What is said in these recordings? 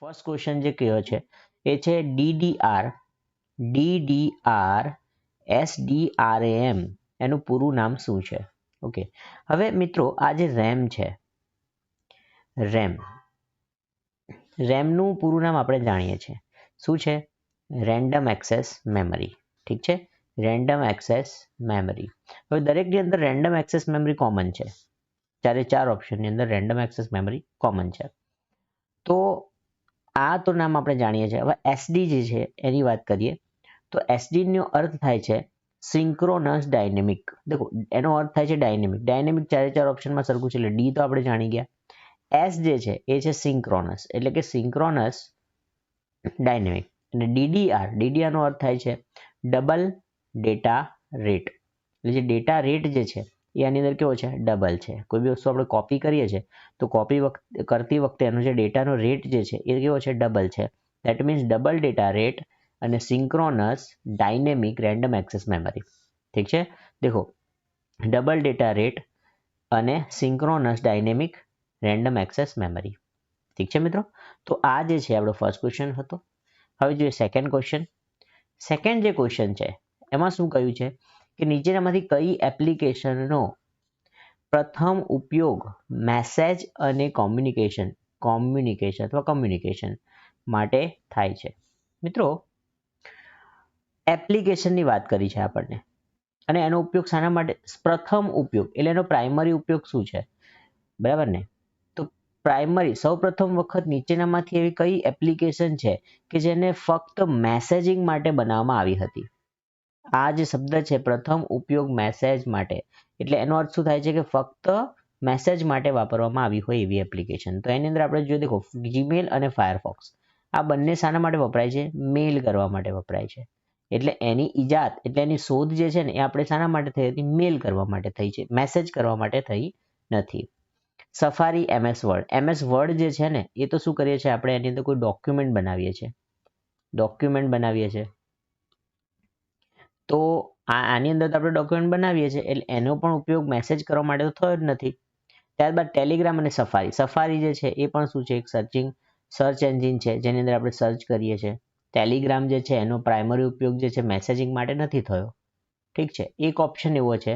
First question જે કયો છે એ છે DDR SDRAM એનું પૂરું નામ શું છે? ઓકે, હવે મિત્રો આ જે રેમ છે, રેમનું પૂરું નામ આપણે જાણીએ છીએ શું છે? Random access memory. ઠીક છે, રેન્ડમ એક્સેસ મેમરી. હવે દરેકની અંદર રેન્ડમ એક્સેસ મેમરી કોમન છે, ચાર ઓપ્શનની અંદર રેન્ડમ એક્સેસ મેમરી કોમન છે. તો આ તો નામ આપણે જાણીએ છીએ. હવે એસડી જે છે એની વાત કરીએ તો એસડીનો અર્થ થાય છે સિંક્રોનસ ડાયનેમિક. દેખો એનો અર્થ થાય છે ડાયનેમિક. ડાયનેમિક ચાર ઓપ્શનમાં સરખું છે એટલે ડી તો આપણે જાણી ગયા. એસ જે છે એ છે સિંક્રોનસ, એટલે કે સિંક્રોનસ ડાયનેમિક. અને ડીડીઆર નો અર્થ થાય છે ડબલ ડેટા રેટ. એટલે જે ડેટા રેટ જે છે એ આની અંદર કેવો છે? ડબલ છે. કોઈ બી વસ્તુ આપણે કોપી કરીએ છીએ તો કોપી કરતી વખતે એનો જે ડેટાનો રેટ જે છે એ કેવો છે? ડબલ છે. That means double data rate અને synchronous dynamic random access memory. ઠીક છે, દેખો ડબલ ડેટા રેટ અને synchronous dynamic random access memory. ઠીક છે મિત્રો, તો આ જે છે આપણો ફર્સ્ટ ક્વેશ્ચન હતો. હવે જોઈએ સેકન્ડ ક્વેશ્ચન. સેકન્ડ જે ક્વેશ્ચન છે એમાં શું કહ્યું છે કે નીચેનામાંથી કઈ એપ્લિકેશનનો પ્રથમ ઉપયોગ મેસેજ અને કોમ્યુનિકેશન માટે થાય છે? મિત્રો એપ્લિકેશનની વાત કરી છે આપણને અને એનો ઉપયોગ શાના માટે? પ્રથમ ઉપયોગ એટલે એનો પ્રાઇમરી ઉપયોગ શું છે? બરાબર ને? તો પ્રાઇમરી સૌપ્રથમ વખત નીચેનામાંથી એવી કઈ એપ્લિકેશન છે કે જેને ફક્ત મેસેજિંગ માટે બનાવવામાં આવી હતી? આ જે શબ્દ છે પ્રથમ ઉપયોગ મેસેજ માટે, એટલે એનો અર્થ શું થાય છે કે ફક્ત મેસેજ માટે વાપરવામાં આવી હોય એવી એપ્લિકેશન. તો એની અંદર આપણે જોઈએ દેખો જીમેલ અને ફાયરફોક્સ આ બંને શાના માટે વપરાય છે? મેલ કરવા માટે વપરાય છે. એટલે એની ઈજાદ એટલે એની શોધ જે છે ને એ આપણે શાના માટે થઈ હતી? મેલ કરવા માટે થઈ છે, મેસેજ કરવા માટે થઈ નથી. સફારી MS વર્ડ જે છે ને એ તો શું કરીએ છીએ આપણે? એની અંદર કોઈ ડોક્યુમેન્ટ બનાવીએ છીએ. તો આની અંદર તો આપણે ડોક્યુમેન્ટ બનાવીએ છીએ એટલે એનો પણ ઉપયોગ મેસેજ કરવા માટે તો થયો જ નથી. ત્યારબાદ ટેલિગ્રામ અને સફારી જે છે એ પણ શું છે? એક સર્ચ એન્જિન છે જેની અંદર આપણે સર્ચ કરીએ છીએ. ટેલિગ્રામ જે છે એનો પ્રાઇમરી ઉપયોગ જે છે મેસેજિંગ માટે નથી થયો. ઠીક છે, એક ઓપ્શન એવો છે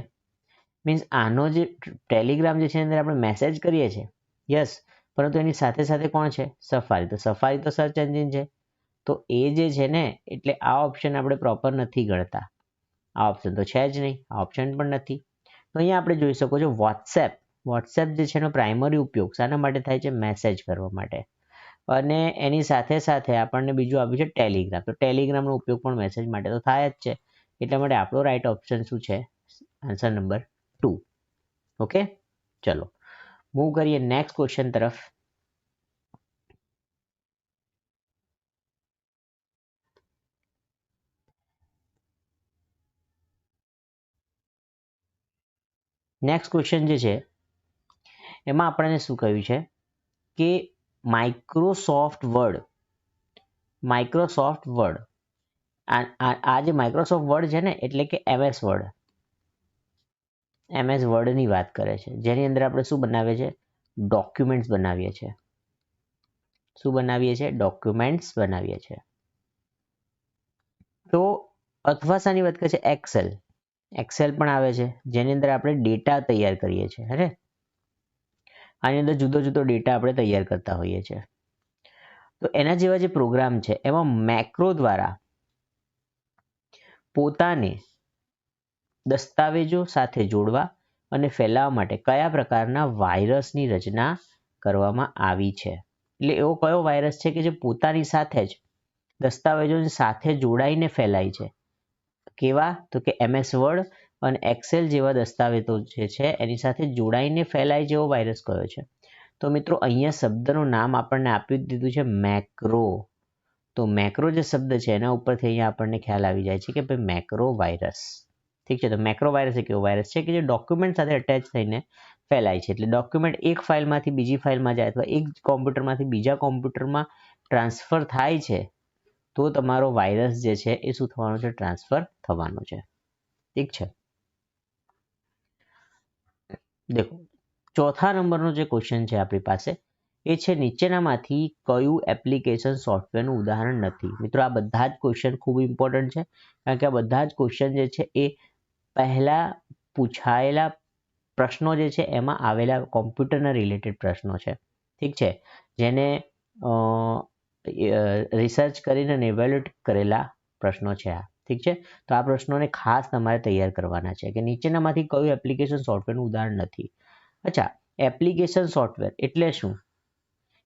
મીન્સ આનો જે ટેલિગ્રામ જે છે એની અંદર આપણે મેસેજ કરીએ છીએ યસ, પરંતુ એની સાથે સાથે કોણ છે? સફારી. તો સફારી તો સર્ચ એન્જિન છે, તો એ જે છે ને એટલે આ ઓપ્શન આપણે પ્રોપર નથી ગણતા. આ ઓપ્શન તો છે જ નહીં, આ ઓપ્શન પણ નથી. તો અહીંયા આપણે જોઈ શકો છો વોટ્સએપ જે છે એનો પ્રાઇમરી ઉપયોગ શાના માટે થાય છે? મેસેજ કરવા માટે. અને એની સાથે સાથે આપણને બીજું આવ્યું છે ટેલિગ્રામ. તો ટેલિગ્રામનો ઉપયોગ પણ મેસેજ માટે તો થાય જ છે. એટલા માટે આપણો રાઈટ ઓપ્શન શું છે? Answer number 2. ઓકે, ચલો મૂવ કરીએ નેક્સ્ટ ક્વેશ્ચન તરફ. નેક્સ્ટ ક્વેશ્ચન જે છે એમાં આપણને શું કહ્યું છે કે માઇક્રોસોફ્ટ વર્ડ આ જે માઇક્રોસોફ્ટ વર્ડ છે ને એટલે કે MS વર્ડની વાત કરે છે, જેની અંદર આપણે શું બનાવીએ છીએ? ડોક્યુમેન્ટ્સ બનાવીએ છીએ. શું બનાવીએ છીએ? ડોક્યુમેન્ટ્સ બનાવીએ છીએ. તો અથવા શાની વાત કરે છે? એક્સેલ પણ આવે છે જેની અંદર આપણે ડેટા તૈયાર કરીએ છીએ. હે, આની અંદર જુદો જુદો ડેટા આપણે તૈયાર કરતા હોઈએ છીએ. તો એના જેવા જે પ્રોગ્રામ છે એમાં મેક્રો દ્વારા પોતાને દસ્તાવેજો સાથે જોડવા અને ફેલાવવા માટે કયા પ્રકારના વાયરસની રચના કરવામાં આવી છે? એટલે એવો કયો વાયરસ છે કે જે પોતાની સાથે જ દસ્તાવેજોની સાથે જોડાઈને ફેલાય છે? કેવા? તો કે MS વર્ડ અને એક્સેલ જેવા દસ્તાવેજો જે છે એની સાથે જોડાઈને ફેલાય જેવો વાયરસ કયો છે? તો મિત્રો અહીંયા શબ્દનું નામ આપણને આપી દીધું છે મેક્રો. તો મેક્રો જે શબ્દ છે એના ઉપરથી અહીંયા આપણને ખ્યાલ આવી જાય છે કે ભાઈ મેક્રો વાયરસ. ઠીક છે, તો મેક્રો વાયરસ એક એવો વાયરસ છે કે જે ડોક્યુમેન્ટ સાથે અટેચ થઈને ફેલાય છે. એટલે ડોક્યુમેન્ટ એક ફાઇલમાંથી બીજી ફાઇલમાં જાય અથવા એક કોમ્પ્યુટરમાંથી બીજા કોમ્પ્યુટરમાં ટ્રાન્સફર થાય છે તો તમારો વાયરસ જે છે એ શું થવાનો છે? ટ્રાન્સફર થવાનો છે. ઠીક છે, દેખો ચોથા નંબરનો જે ક્વેશ્ચન છે આપણી પાસે એ છે નીચેનામાંથી કયું એપ્લિકેશન સોફ્ટવેરનું ઉદાહરણ નથી. મિત્રો આ બધા જ ક્વેશ્ચન ખૂબ ઇમ્પોર્ટન્ટ છે, કારણ કે આ બધા જ ક્વેશ્ચન જે છે એ પહેલા પૂછાયેલા પ્રશ્નો જે છે એમાં આવેલા કોમ્પ્યુટરના રિલેટેડ પ્રશ્નો છે. ઠીક છે, જેને રિસર્ચ કરીને ઇવેલ્યુએટ કરેલા પ્રશ્નો છે આ. ઠીક છે, તો આ પ્રશ્નોને ખાસ તમારે તૈયાર કરવાના છે કે નીચેનામાંથી કયું એપ્લિકેશન સોફ્ટવેરનું ઉદાહરણ નથી. અચ્છા, એપ્લિકેશન સોફ્ટવેર એટલે શું?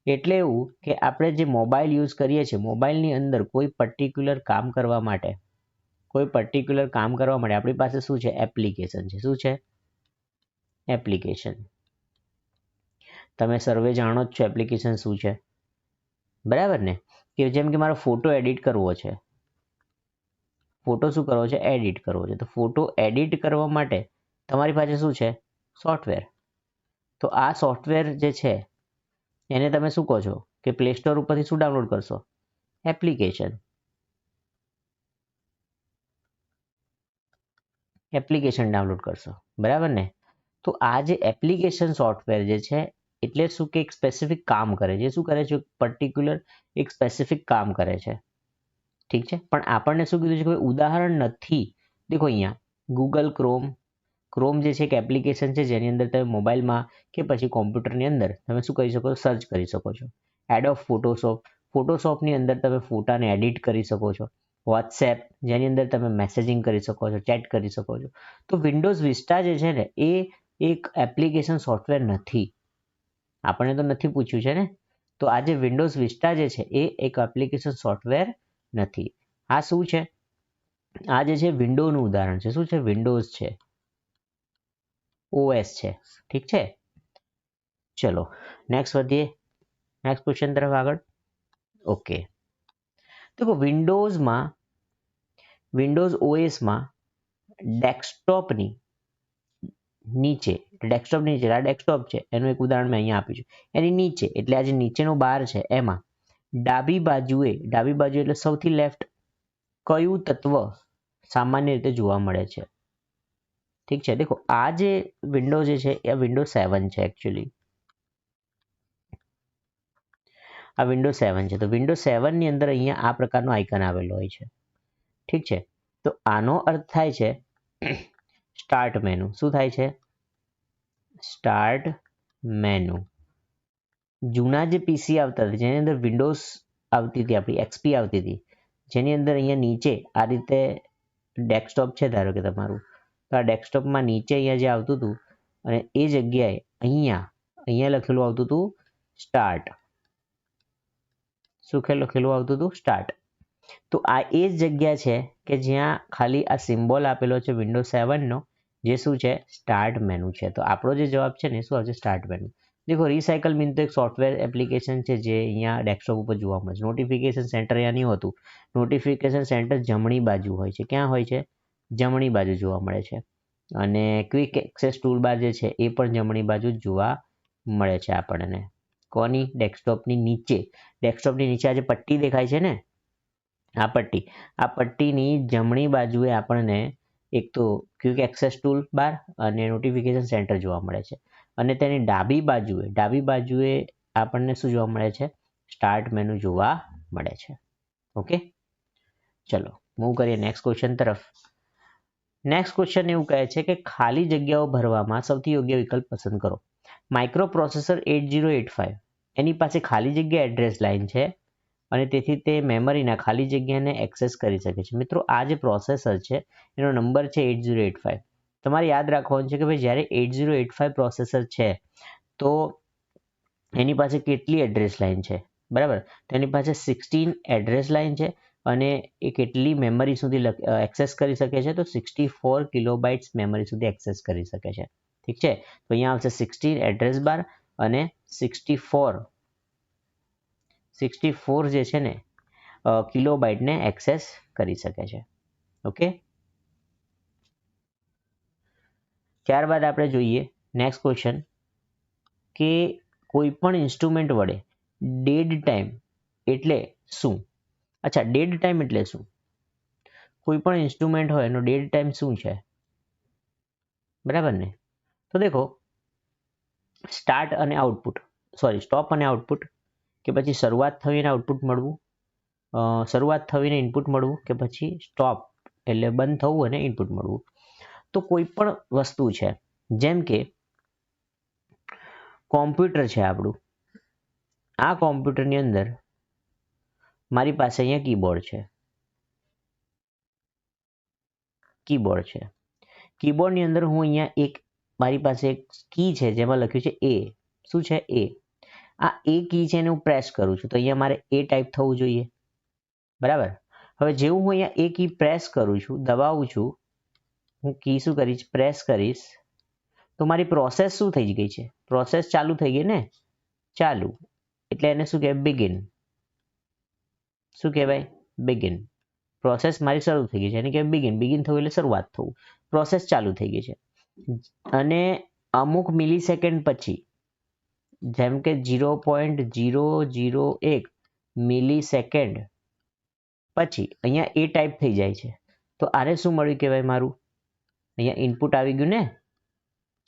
એટલે એવું કે આપણે જે મોબાઈલ યુઝ કરીએ છીએ, મોબાઈલની અંદર કોઈ પર્ટિક્યુલર કામ કરવા માટે આપણી પાસે શું છે? એપ્લિકેશન છે. શું છે? એપ્લિકેશન. તમે સર્વે જાણો જ છો એપ્લિકેશન શું છે, બરાબર ને? કે જેમ કે મારો ફોટો એડિટ કરવો છે, ફોટો શું કરવો છે? એડિટ કરવો છે. તો ફોટો એડિટ કરવા માટે તમારી પાસે શું છે? સોફ્ટવેર. તો આ સોફ્ટવેર જે છે એને તમે શું કહો છો કે પ્લે સ્ટોર ઉપરથી શું ડાઉનલોડ કરશો? એપ્લિકેશન. એપ્લિકેશન ડાઉનલોડ કરશો, બરાબર ને? તો આ જે એપ્લિકેશન સોફ્ટવેર જે છે એટલે શું કે એક સ્પેસિફિક કામ કરે છે. શું કરે છે? પર્ટિક્યુલર એક સ્પેસિફિક કામ કરે છે. ઠીક છે, પણ આપણને શું કીધું છે કે ઉદાહરણ નથી. દેખો અહીંયા ગૂગલ ક્રોમ જે છે એક એપ્લિકેશન છે જેની અંદર તમે મોબાઈલમાં કે પછી કોમ્પ્યુટરની અંદર તમે શું કરી શકો છો? સર્ચ કરી શકો છો. એડોબ ફોટોશોપની અંદર તમે ફોટાને એડિટ કરી શકો છો. વોટ્સએપ જેની અંદર તમે મેસેજિંગ કરી શકો છો, ચેટ કરી શકો છો. તો વિન્ડોઝ વિસ્ટા જે છે ને એ એક એપ્લિકેશન સોફ્ટવેર નથી. આપણને તો નથી પૂછ્યું છે ને. તો આ જે વિન્ડોઝ વિસ્ટા જે છે એ એક એપ્લિકેશન સોફ્ટવેર નથી. આ શું છે? આ જે છે વિન્ડોનું ઉદાહરણ છે. શું છે? વિન્ડોઝ છે, ઓએસ છે. ઠીક છે, ચલો નેક્સ્ટ વધીએ, નેક્સ્ટ ક્વેશ્ચન તરફ આગળ. ઓકે, તો વિન્ડોઝ ઓએસમાં ડેસ્કટોપની નીચે આ ડેસ્કટોપ છે એનું એક ઉદાહરણ મેં અહીંયા આપ્યું છે. એની નીચે એટલે આ જે નીચેનો બાર છે એમાં ડાબી બાજુ એટલે સૌથી લેફ્ટ કયું તત્વ સામાન્ય રીતે જોવા મળે છે? ઠીક છે, દેખો આ જે વિન્ડો જે છે એ વિન્ડોઝ 7 છે. એકચ્યુઅલી આ વિન્ડોઝ 7 છે. તો વિન્ડોઝ 7 ની અંદર અહીંયા આ પ્રકારનો આઇકન આવેલો હોય છે. ઠીક છે, તો આનો અર્થ થાય છે સ્ટાર્ટ મેનુ. શું થાય છે? Start menu. જૂના જે પીસી આવતા હતા જેની અંદર વિન્ડોઝ આવતી હતી, આપણી એક્સપી આવતી હતી, જેની અંદર અહીંયા નીચે આ રીતે ડેસ્કટોપ છે ધારો કે તમારું, તો આ ડેસ્કટોપમાં નીચે અહીંયા જે આવતું હતું અને એ જગ્યાએ અહીંયા લખેલું આવતું હતું સ્ટાર્ટ. શું લખેલું આવતું હતું? સ્ટાર્ટ. તો આ એ જ જગ્યા છે કે જ્યાં ખાલી આ સિમ્બોલ આપેલો છે વિન્ડોઝ 7 નો, જે શું છે? સ્ટાર્ટ મેનુ છે. તો આપણો જે જવાબ છે ને શું આવશે? Start menu. દેખો રિસાયકલ મીન તો એક સોફ્ટવેર એપ્લિકેશન છે જે અહીંયા ડેસ્કટોપ ઉપર જોવા મળે છે. નોટિફિકેશન સેન્ટર અહીંયા નહીં હોતું. નોટિફિકેશન સેન્ટર જમણી બાજુ હોય છે. ક્યાં હોય છે? જમણી બાજુ જોવા મળે છે. અને ક્વિક એક્સેસ ટૂલબાર જે છે એ પણ જમણી બાજુ જોવા મળે છે આપણને. કોની? ડેસ્કટોપની નીચે. ડેસ્કટોપની નીચે આ જે પટ્ટી દેખાય છે ને, આ પટ્ટીની જમણી બાજુએ આપણને એક તો ક્વિક એક્સેસ ટૂલ બાર અને નોટિફિકેશન સેન્ટર જોવા મળે છે. અને તેની ડાબી બાજુએ આપણને શું જોવા મળે છે? સ્ટાર્ટ મેનુ જોવા મળે છે. ઓકે, ચલો મૂવ કરીએ નેક્સ્ટ ક્વેશ્ચન તરફ. નેક્સ્ટ ક્વેશ્ચન એવું કહે છે કે ખાલી જગ્યાઓ ભરવામાં સૌથી યોગ્ય વિકલ્પ પસંદ કરો. માઇક્રો પ્રોસેસર 8085 એની પાસે ખાલી જગ્યા એડ્રેસ લાઇન છે અને તેથી તે મેમરીના ખાલી જગ્યાને એક્સેસ કરી શકે છે. મિત્રો આ જે પ્રોસેસર છે એનો નંબર છે 8085. તમારે યાદ રાખવાનું છે કે ભાઈ જ્યારે 8085 પ્રોસેસર છે તો એની પાસે કેટલી એડ્રેસ લાઇન છે? બરાબર, તેની પાસે 16 એડ્રેસ લાઇન છે અને એ કેટલી મેમરી સુધી એક્સેસ કરી શકે છે? તો 64 કિલોબાઇટ્સ મેમરી સુધી એક્સેસ કરી શકે છે. ઠીક છે, તો અહીંયા આવશે 16 એડ્રેસ બાર અને 64 જે છે ને કિલોબાઇટને એક્સેસ કરી શકે છે. ઓકે, ત્યારબાદ આપણે જોઈએ નેક્સ્ટ ક્વેશ્ચન કે કોઈ પણ ઇન્સ્ટ્રુમેન્ટ વડે ડેડ ટાઈમ એટલે શું? અચ્છા, ડેડ ટાઈમ એટલે શું? કોઈ પણ ઇન્સ્ટ્રુમેન્ટ હોય એનો ડેડ ટાઈમ શું છે? બરાબર ને? તો દેખો સ્ટાર્ટ અને આઉટપુટ. સ્ટોપ અને આઉટપુટ, કે પછી શરૂઆત થઈને આઉટપુટ મળવું, શરૂઆત થઈને ઇનપુટ મળવું, કે પછી સ્ટોપ એટલે બંધ થવું અને ઇનપુટ મળવું. તો કોઈ પણ વસ્તુ છે, જેમ કે કોમ્પ્યુટર છે આપણું, આ કોમ્પ્યુટરની અંદર મારી પાસે અહીંયા કીબોર્ડ છે. કીબોર્ડની અંદર હું અહીંયા મારી પાસે એક કી છે જેમાં લખ્યું છે એ. શું છે? એ. આ એ કી છે એને હું પ્રેસ કરું છું તો અહીંયા મારે એ ટાઈપ થવું જોઈએ, બરાબર. હવે જેવું હું અહીંયા એ કી પ્રેસ કરું છું, દબાવું છું, હું કી શું કરીશ? પ્રેસ કરીશ, તો મારી પ્રોસેસ શું થઈ ગઈ છે? પ્રોસેસ ચાલુ થઈ ગઈ ને, ચાલુ. એટલે એને શું કહેવાય? બિગિન. શું કહેવાય? બિગિન. પ્રોસેસ મારી શરૂ થઈ ગઈ છે એને કહેવાય બિગિન. બિગિન થયું એટલે શરૂઆત થવું. પ્રોસેસ ચાલુ થઈ ગઈ છે. અને અમુક મિલી સેકન્ડ પછી, જેમ કે 0.001 મિલી સેકન્ડ પછી અહીંયા એ ટાઈપ થઈ જાય છે. તો આને શું મળ્યું કહેવાય? મારું અહીંયા ઇનપુટ આવી ગયું ને.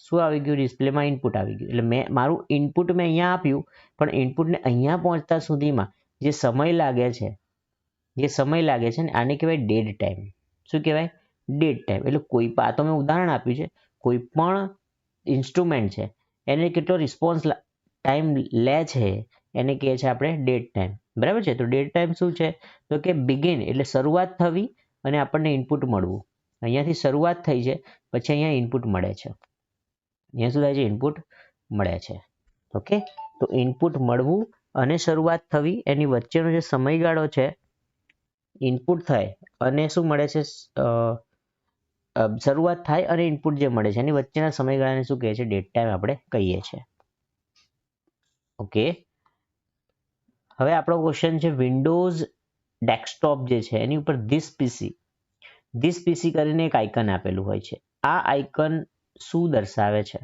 શું આવી ગયું? ડિસ્પ્લેમાં ઇનપુટ આવી ગયું. એટલે મારું ઇનપુટ મેં અહીંયા આપ્યું, પણ ઇનપુટને અહીંયા પહોંચતા સુધીમાં જે સમય લાગે છે ને આને કહેવાય ડેડ ટાઈમ. શું કહેવાય? Dead time. એટલે આ તો મેં ઉદાહરણ આપ્યું છે. કોઈ પણ ઇન્સ્ટ્રુમેન્ટ છે એને કેટલો રિસ્પોન્સ ટાઈમ લે છે એને કહે છે આપણે ડેડ ટાઈમ. બરાબર છે? તો ડેડ ટાઈમ શું છે? તો કે બિગિન એટલે શરૂઆત થવી અને આપણને ઇનપુટ મળવું. અહીંયાથી શરૂઆત થઈ છે, પછી અહીંયા ઇનપુટ મળે છે. અહીંયા શું થાય છે? ઇનપુટ મળે છે. ઓકે, તો ઇનપુટ મળવું અને શરૂઆત થવી એની વચ્ચેનો જે સમયગાળો છે, ઇનપુટ થાય અને શું મળે છે? શરૂઆત થાય અને ઇનપુટ જે મળે છે એની વચ્ચેના સમયગાળાને શું કહે છે? ડેડ ટાઈમ આપણે કહીએ છીએ. ઓકે, હવે આપણો ક્વેશ્ચન છે વિન્ડોઝ ડેસ્કટોપ જે છે એની ઉપર ધીસ પીસી કરીને એક આઇકન આપેલું હોય છે. આ આઇકન શું દર્શાવે છે?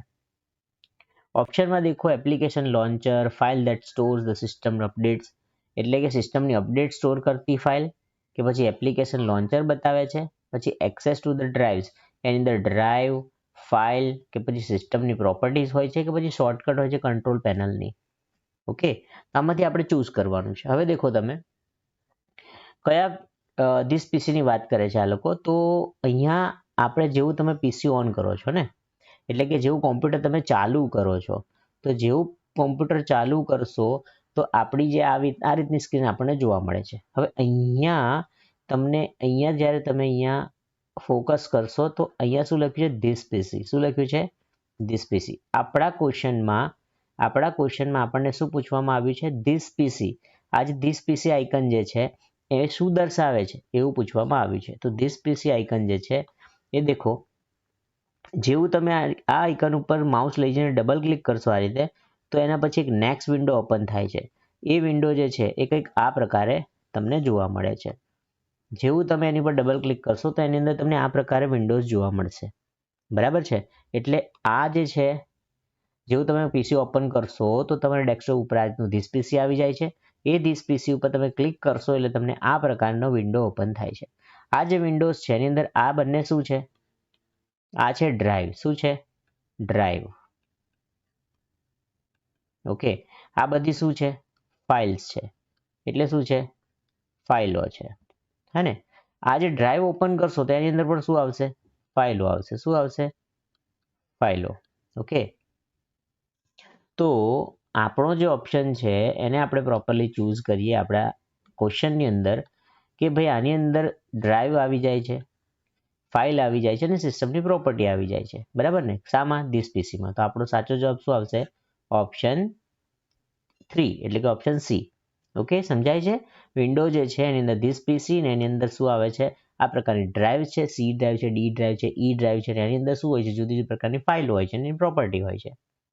ઓપ્શનમાં દેખો, application launcher, file that stores the system updates, એટલે કે સિસ્ટમની અપડેટ સ્ટોર કરતી ફાઇલ, કે પછી એપ્લિકેશન લોન્ચર બતાવે છે, પછી એક્સેસ ટુ ધ ડ્રાઇવ્સ, એની અંદર ડ્રાઈવ, ફાઇલ, કે પછી સિસ્ટમની પ્રોપર્ટીઝ હોય છે, કે પછી શોર્ટકટ હોય છે કંટ્રોલ પેનલની. ઓકે, આમાંથી આપણે ચૂઝ કરવાનું છે. હવે દેખો તમે કયા ધીસ પીસીની વાત કરે છે આ લોકો. તો અહીંયા આપણે જેવું તમે પીસી ઓન કરો છો ને, એટલે કે જેવું કોમ્પ્યુટર તમે ચાલુ કરો છો, તો જેવું કોમ્પ્યુટર ચાલુ કરશો તો આપણી જે આ રીતની સ્ક્રીન આપણને જોવા મળે છે. હવે અહીંયા જ્યારે તમે અહીંયા ફોકસ કરશો તો અહીંયા શું લખ્યું છે? ધીસ પીસી. શું લખ્યું છે? ધીસ પીસી. આપણા ક્વેશ્ચનમાં આપણને શું પૂછવામાં આવ્યું છે? ધીસ પીસી. આ જે ધીસ પીસી આઇકન જે છે એ શું દર્શાવે છે એવું પૂછવામાં આવ્યું છે. તો ધીસ પીસી આઇકન જે છે એ દેખો, જેવું તમે આ આઇકન ઉપર માઉસ લઈ જઈને ડબલ ક્લિક કરશો આ રીતે, તો એના પછી એક નેક્સ્ટ વિન્ડો ઓપન થાય છે. એ વિન્ડો જે છે એ કંઈક આ પ્રકારે તમને જોવા મળે છે. જેવું તમે એની પર ડબલ ક્લિક કરશો તો એની અંદર તમને આ પ્રકારે વિન્ડોઝ જોવા મળશે. બરાબર છે? એટલે આ જે છે, જેવું તમે પીસી ઓપન કરશો તો તમારે ડેસ્કટોપ ઉપર આ રીતનું ધીસ પીસી આવી જાય છે. એ ધીસ પીસી ઉપર તમે ક્લિક કરશો એટલે તમને આ પ્રકારનો વિન્ડો ઓપન થાય છે. આ જે વિન્ડોઝ છે એની અંદર આ બંને શું છે? આ છે ડ્રાઈવ. શું છે? ડ્રાઈવ. ઓકે, આ બધી શું છે? ફાઇલ્સ છે. એટલે શું છે? ફાઇલો છે. હે ને? આ જે ડ્રાઈવ ઓપન કરશો તો એની અંદર પણ શું આવશે? ફાઇલો આવશે. શું આવશે? ફાઇલો. ઓકે, તો આપણો જે ઓપ્શન છે એને આપણે પ્રોપરલી ચૂઝ કરીએ આપણા ક્વેશ્ચનની અંદર કે ભાઈ આની અંદર ડ્રાઈવ આવી જાય છે, ફાઇલ આવી જાય છે અને સિસ્ટમની પ્રોપર્ટી આવી જાય છે. બરાબર ને? શામાં? ધીસ પીસીમાં. તો આપણો સાચો જવાબ શું આવશે? ઓપ્શન 3 એટલે કે ઓપ્શન સી. ઓકે, સમજાય છે? વિન્ડો જે છે એની અંદર ધીસ પીસી ને એની અંદર શું આવે છે? આ પ્રકારની ડ્રાઈવ છે, સી ડ્રાઈવ છે, ડી ડ્રાઈવ છે, ઈ ડ્રાઈવ છે, એની અંદર શું હોય છે? જુદી જુદી પ્રકારની ફાઇલો હોય છે, એની પ્રોપર્ટી હોય છે.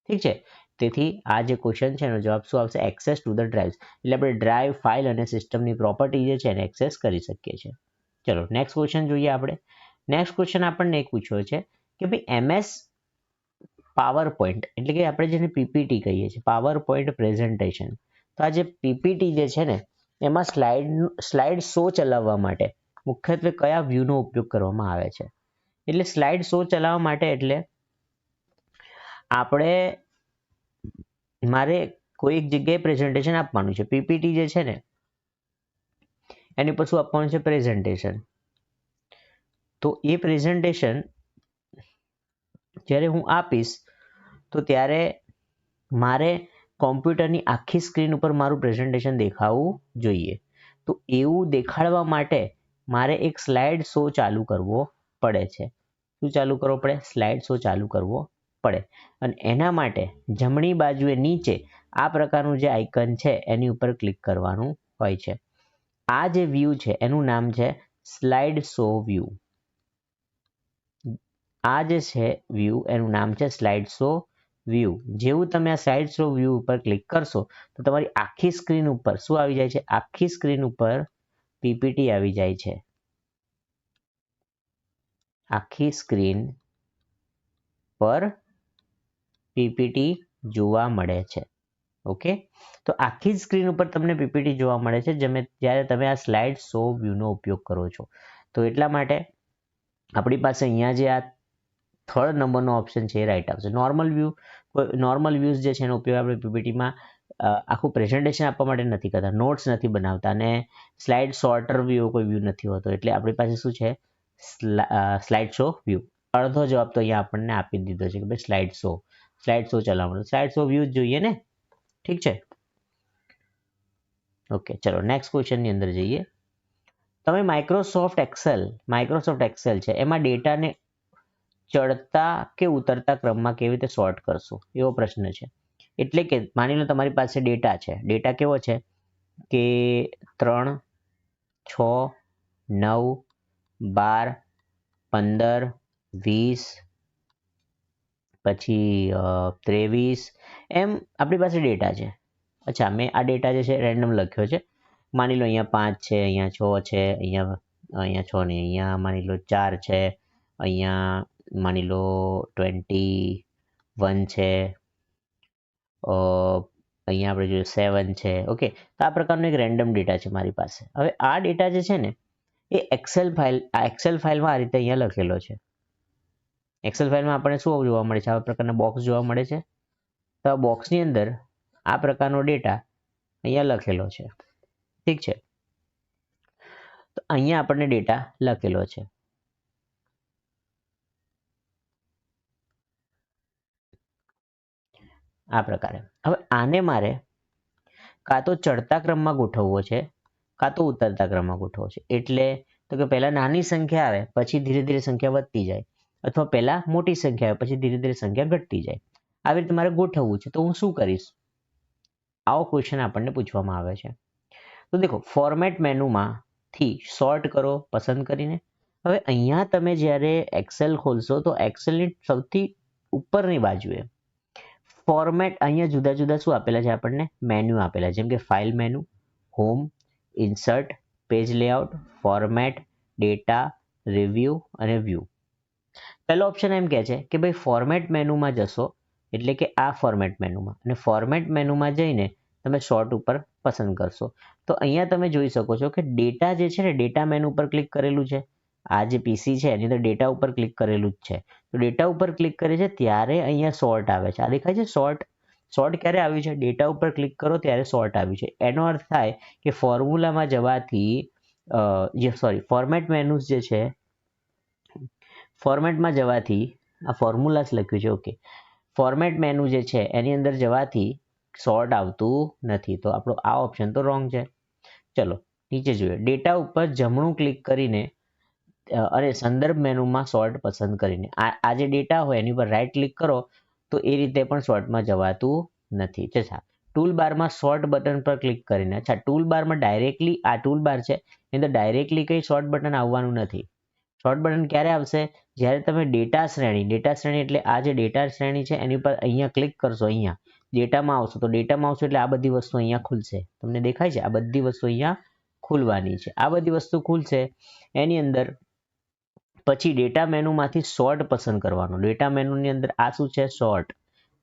ઠીક છે? તેથી આ જે ક્વેશ્ચન છે એનો જવાબ શું આવશે? Access to the drives. એટલે આપણે ડ્રાઈવ, ફાઇલ અને સિસ્ટમની પ્રોપર્ટી જે છે એને એક્સેસ કરી શકીએ છીએ. ચલો નેક્સ્ટ ક્વેશ્ચન જોઈએ આપણે. નેક્સ્ટ ક્વેશ્ચન આપણને એક પૂછ્યો છે કે ભાઈ MS પાવર પોઈન્ટ, એટલે કે આપણે જેને પીપીટી કહીએ છીએ, પાવર પોઈન્ટ પ્રેઝન્ટેશન. તો આ જે પીપીટી જે છે ને એમાં સ્લાઇડ શો ચલાવવા માટે મુખ્યત્વે કયા વ્યૂનો ઉપયોગ કરવામાં આવે છે? એટલે સ્લાઇડ શો ચલાવવા માટે એટલે મારે કોઈ એક જગ્યાએ પ્રેઝન્ટેશન આપવાનું છે. પીપીટી જે છે ને એની પર શું આપવાનું છે? પ્રેઝન્ટેશન. તો એ પ્રેઝન્ટેશન જ્યારે હું આપીશ તો ત્યારે મારે કોમ્પ્યુટરની આખી સ્ક્રીન ઉપર મારું પ્રેઝન્ટેશન દેખાવું જોઈએ. તો એવું દેખાડવા માટે મારે એક સ્લાઇડ શો ચાલુ કરવો પડે છે. શું ચાલુ કરવો પડે? સ્લાઇડ શો ચાલુ કરવો પડે. અને એના માટે જમણી બાજુએ નીચે આ પ્રકારનું જે આઇકન છે એની ઉપર ક્લિક કરવાનું હોય છે. આ જે વ્યૂ છે એનું નામ છે સ્લાઇડ શો વ્યૂ. આ જે છે વ્યૂ એનું નામ છે સ્લાઇડ શો વ્યૂ. જેવું તમે આ સ્લાઇડ શો વ્યૂ ઉપર ક્લિક કરશો તો તમારી આખી સ્ક્રીન ઉપર શું આવી જાય છે? આખી સ્ક્રીન ઉપર પીપીટી આવી જાય છે. આખી સ્ક્રીન પર પીપીટી જોવા મળે છે. ઓકે, તો આખી સ્ક્રીન ઉપર તમને પીપીટી જોવા મળે છે જ્યારે તમે આ સ્લાઇડ શો વ્યૂનો ઉપયોગ કરો છો. તો એટલા માટે આપણી પાસે અહીંયા જે આ થર્ડ નંબરનો ઓપ્શન છે એ રાઈટ આવશે. નોર્મલ વ્યૂઝ જે છે એનો ઉપયોગ આપણે પીપીટીમાં આખું પ્રેઝન્ટેશન આપવા માટે નથી કરતા, નોટ્સ નથી બનાવતા, અને સ્લાઇડ શોર્ટર વ્યૂ કોઈ વ્યૂ નથી હોતો. એટલે આપણી પાસે શું છે? Slide show view. અડધો જવાબ તો અહીંયા આપણને આપી દીધો છે કે ભાઈ સ્લાઇડ શો ચલાવવાનું. સ્લાઇડ શો વ્યૂ જોઈએ ને? ઠીક છે. ઓકે, ચલો નેક્સ્ટ ક્વેશ્ચનની અંદર જઈએ. તમે માઇક્રોસોફ્ટ એક્સેલ છે એમાં ડેટાને ચડતા કે ઉતરતા ક્રમમાં કેવી રીતે સોર્ટ કરશો? એવો પ્રશ્ન છે. એટલે કે માની લો તમારી પાસે ડેટા છે. ડેટા કેવો છે કે 3, 6, 9, 12, 15, 20, પછી 23 એમ આપણી પાસે ડેટા છે. અચ્છા, મેં આ ડેટા જે છે રેન્ડમ લખ્યો છે. માની લો અહીંયા 5 છે, અહીંયા 6 છે, અહીંયા 6 નહીં, અહીંયા માની લો 4 છે, અહીંયા માની લો 21 છે, અહીંયા આપણે જોઈએ 7 છે. ઓકે, તો આ પ્રકારનો એક રેન્ડમ ડેટા છે મારી પાસે. હવે આ ડેટા જે છે ને એ એક્સેલ ફાઇલમાં આ રીતે અહીંયા લખેલો છે. એક્સેલ ફાઇલમાં આપણને શું જોવા મળે છે? આવા પ્રકારના બોક્સ જોવા મળે છે. તો આ બોક્સની અંદર આ પ્રકારનો ડેટા અહીંયા લખેલો છે. ઠીક છે, તો અહીંયા આપણને ડેટા લખેલો છે. આ પ્રકારે. હવે આને મારે કાં તો ચડતા ક્રમમાં ગોઠવવો છે કાં તો ઉતરતા ક્રમમાં ગોઠવવો છે. એટલે તો કે પહેલા નાની સંખ્યા આવે પછી ધીરે ધીરે સંખ્યા વધતી જાય, અથવા પહેલા મોટી સંખ્યા આવે પછી ધીરે ધીરે સંખ્યા ઘટતી જાય. આવી રીતે મારે ગોઠવવું છે. તો હું શું કરીશ? આવો ક્વેશ્ચન આપણને પૂછવામાં આવે છે. તો દેખો, ફોર્મેટ મેનુમાંથી સોર્ટ કરો પસંદ કરીને. હવે અહીંયા તમે જ્યારે એક્સેલ ખોલશો તો એક્સેલની સૌથી ઉપરની બાજુએ ફોર્મેટ, અહીંયા જુદા જુદા શું આપેલા છે આપણને? મેન્યુ આપેલા, જેમ કે file menu, home, insert, page layout, format, data, review અને વ્યૂ. પહેલો ઓપ્શન એમ કહે છે કે ભાઈ ફોર્મેટ મેનુમાં જશો, એટલે કે આ ફોર્મેટ મેનુમાં, અને ફોર્મેટ મેનુમાં જઈને તમે શોર્ટ ઉપર પસંદ કરશો. તો અહીંયા તમે જોઈ શકો છો કે ડેટા જે છે ને ડેટા મેનુ ઉપર ક્લિક કરેલું છે. આ જે પીસી છે એની અંદર ડેટા ઉપર ક્લિક કરેલું જ છે. તો ડેટા ઉપર ક્લિક કરે છે ત્યારે અહીંયા સોર્ટ આવે છે. આ દેખાય છે સોર્ટ ક્યારે આવ્યું છે? ડેટા ઉપર ક્લિક કરો ત્યારે સોર્ટ આવ્યું છે. એનો અર્થ થાય કે ફોર્મ્યુલામાં જવાથી ફોર્મેટ મેનુસ જે છે ફોર્મેટમાં જવાથી આ ફોર્મ્યુલા લખ્યું છે. ઓકે, ફોર્મેટ મેનુ જે છે એની અંદર જવાથી સોર્ટ આવતું નથી. તો આપણો આ ઓપ્શન તો રોંગ છે. ચલો નીચે જોઈએ. ડેટા ઉપર જમણું ક્લિક કરીને અને સંદર્ભ મેનુમાં સોર્ટ પસંદ કરીને આ જે ડેટા હોય એની પર રાઈટ ક્લિક કરો તો એ રીતે પણ સોર્ટમાં જવાતું નથી. અચ્છા, ટૂલ બારમાં સોર્ટ બટન પર ક્લિક કરીને, અચ્છા ટૂલ બારમાં ડાયરેક્ટલી આ ટૂલ બાર છે એની અંદર ડાયરેક્ટલી કંઈ શોર્ટ બટન આવવાનું નથી. શોર્ટ બટન ક્યારે આવશે? જ્યારે તમે ડેટા શ્રેણી એટલે આ જે ડેટા શ્રેણી છે એની પર અહીંયા ક્લિક કરશો, અહીંયા ડેટામાં આવશો તો ડેટામાં આવશો એટલે આ બધી વસ્તુ અહીંયા ખુલશે. તમને દેખાય છે? આ બધી વસ્તુ અહીંયા ખુલવાની છે. આ બધી વસ્તુ ખુલશે એની અંદર પછી ડેટા મેનુમાંથી સોર્ટ પસંદ કરવાનું. ડેટા મેનુની અંદર આ શું છે? સોર્ટ.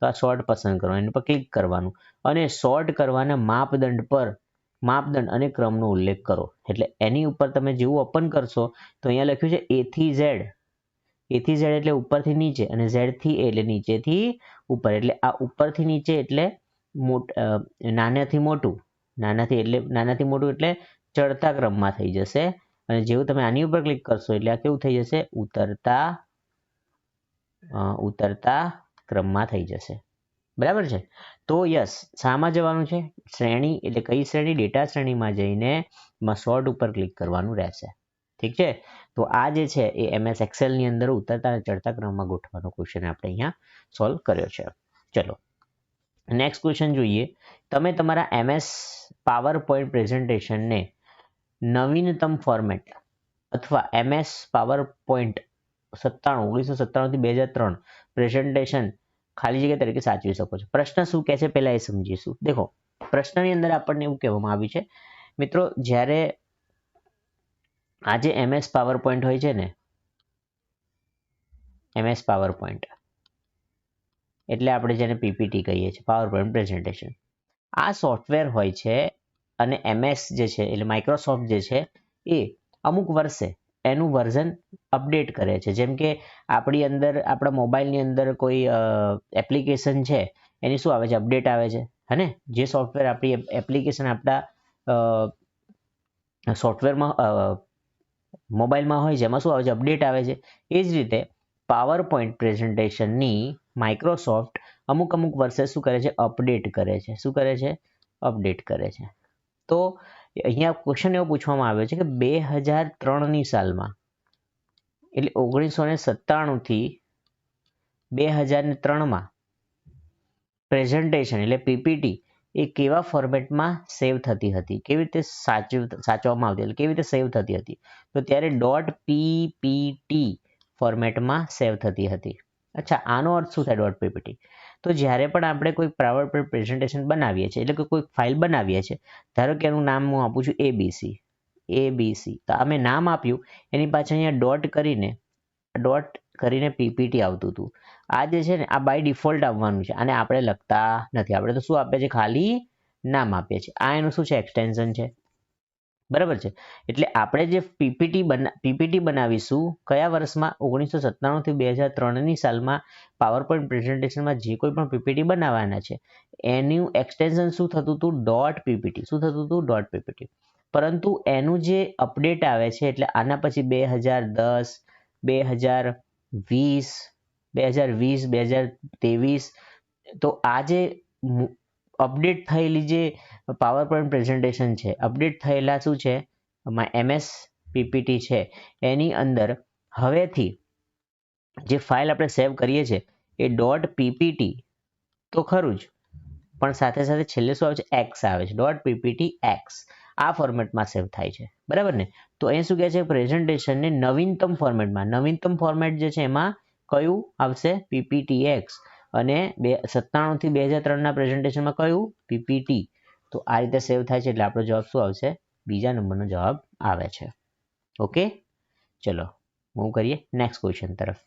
તો આ સોર્ટ પસંદ કરવાનું, એની પર ક્લિક કરવાનું અને સોર્ટ કરવાના માપદંડ અને ક્રમનો ઉલ્લેખ કરો. એટલે એની ઉપર તમે જેવું ઓપન કરશો તો અહીંયા લખ્યું છે A થી Z. A થી Z એટલે ઉપરથી નીચે, અને Z થી A એટલે નીચેથી ઉપર. એટલે આ ઉપરથી નીચે એટલે નાનાથી મોટું એટલે ચડતા ક્રમમાં થઈ જશે અને જેવું તમે આની ઉપર ક્લિક કરશો એટલે આ કેવું થઈ જશે ઉતરતા ક્રમમાં થઈ જશે બરાબર છે તો યસ શામાં જવાનું છે શ્રેણી એટલે કઈ શ્રેણી ડેટા શ્રેણીમાં જઈને સોર્ટ ઉપર ક્લિક કરવાનું રહેશે ઠીક છે તો આ જે છે એ MS Excel ની અંદર ઉતરતા અને ચડતા ક્રમમાં ગોઠવવાનો ક્વેશ્ચન આપણે અહીંયા સોલ્વ કર્યો છે ચલો નેક્સ્ટ ક્વેશ્ચન જોઈએ તમે તમારા MS પાવર પોઈન્ટ પ્રેઝન્ટેશનને નવીનતમ ફોર્મેટ અથવા MS પાવર પોઈન્ટ 1997 થી 2003 પ્રેઝન્ટેશન ખાલી જગ્યા તરીકે સાચવી શકો છો પ્રશ્ન શું કહે છે પહેલા એ સમજીશું દેખો પ્રશ્નની અંદર આપણને એવું કહેવામાં આવ્યું છે મિત્રો જ્યારે આજે MS પાવર પોઈન્ટ હોય છે ને MS પાવર પોઈન્ટ એટલે આપણે જેને પીપીટી કહીએ છીએ પાવર પોઈન્ટ પ્રેઝન્ટેશન આ સોફ્ટવેર હોય છે અને MS જે છે એટલે માઇક્રોસોફ્ટ જે છે એ અમુક વર્ષે એનું વર્ઝન અપડેટ કરે છે જેમ કે આપણા મોબાઈલની અંદર કોઈ એપ્લિકેશન છે એની શું આવે છે અપડેટ આવે છે હે જે સોફ્ટવેર આપણી એપ્લિકેશન આપણા સોફ્ટવેરમાં મોબાઈલમાં હોય છે એમાં શું આવે છે અપડેટ આવે છે એ જ રીતે પાવર પોઈન્ટ પ્રેઝન્ટેશનની માઇક્રોસોફ્ટ અમુક વર્ષે શું કરે છે અપડેટ કરે છે શું કરે છે અપડેટ કરે છે તો અહીંયા ક્વેશ્ચન એવો પૂછવામાં આવ્યો છે કે 2003ની સાલમાં એટલે 1997 થી 2003માં પ્રેઝન્ટેશન એટલે પીપીટી એ કેવા ફોર્મેટમાં સેવ થતી હતી કેવી રીતે સાચવવામાં આવતી એટલે કેવી રીતે સેવ થતી હતી તો ત્યારે .ppt ફોર્મેટમાં સેવ થતી હતી અચ્છા આનો અર્થ શું થાય .ppt તો જ્યારે પણ આપણે કોઈ પાવર પોઈન્ટ પ્રેઝન્ટેશન બનાવીએ છીએ એટલે કે કોઈ ફાઇલ બનાવીએ છીએ ધારો કે એનું નામ હું આપું છું ABC તો અમે નામ આપ્યું એની પાછળ અહીંયા ડોટ કરીને પીપીટી આવતું હતું આ જે છે ને આ બાય ડિફોલ્ટ આવવાનું છે અને આપણે લખતા નથી આપણે તો શું આપીએ છીએ ખાલી નામ આપીએ છીએ આ એનું શું છે એક્સટેન્શન છે બરાબર છે એટલે આપણે જે પીપીટી બનાવીશું કયા વર્ષમાં 1997 થી 2003ની સાલમાં પાવર પોઈન્ટ પ્રેઝન્ટેશનમાં જે કોઈ પણ પીપીટી બનાવવાના છે એનું એક્સટેન્શન શું થતું હતું .ppt પરંતુ એનું જે અપડેટ આવે છે એટલે આના પછી 2010 2020 2023 તો આ જે અપડેટ થયેલી જે પાવર પોઈન્ટ પ્રેઝન્ટેશન છે અપડેટ થયેલા શું છે MS પીપીટી છે એની અંદર હવેથી જે ફાઇલ આપણે સેવ કરીએ છીએ એ .ppt તો ખરું જ પણ સાથે સાથે છેલ્લે શું આવે છે x આવે છે .pptx આ ફોર્મેટમાં સેવ થાય છે બરાબર ને તો અહીં શું કહે છે પ્રેઝન્ટેશનને નવીનતમ ફોર્મેટ જે છે એમાં કયું આવશે PPTX અને 97 થી 2003ના પ્રેઝન્ટેશનમાં કયું PPT તો આ રીતે સેવ થાય છે એટલે આપણો જવાબ શું આવશે બીજા નંબરનો જવાબ આવે છે ઓકે ચલો મૂવ કરીએ નેક્સ્ટ ક્વેશ્ચન તરફ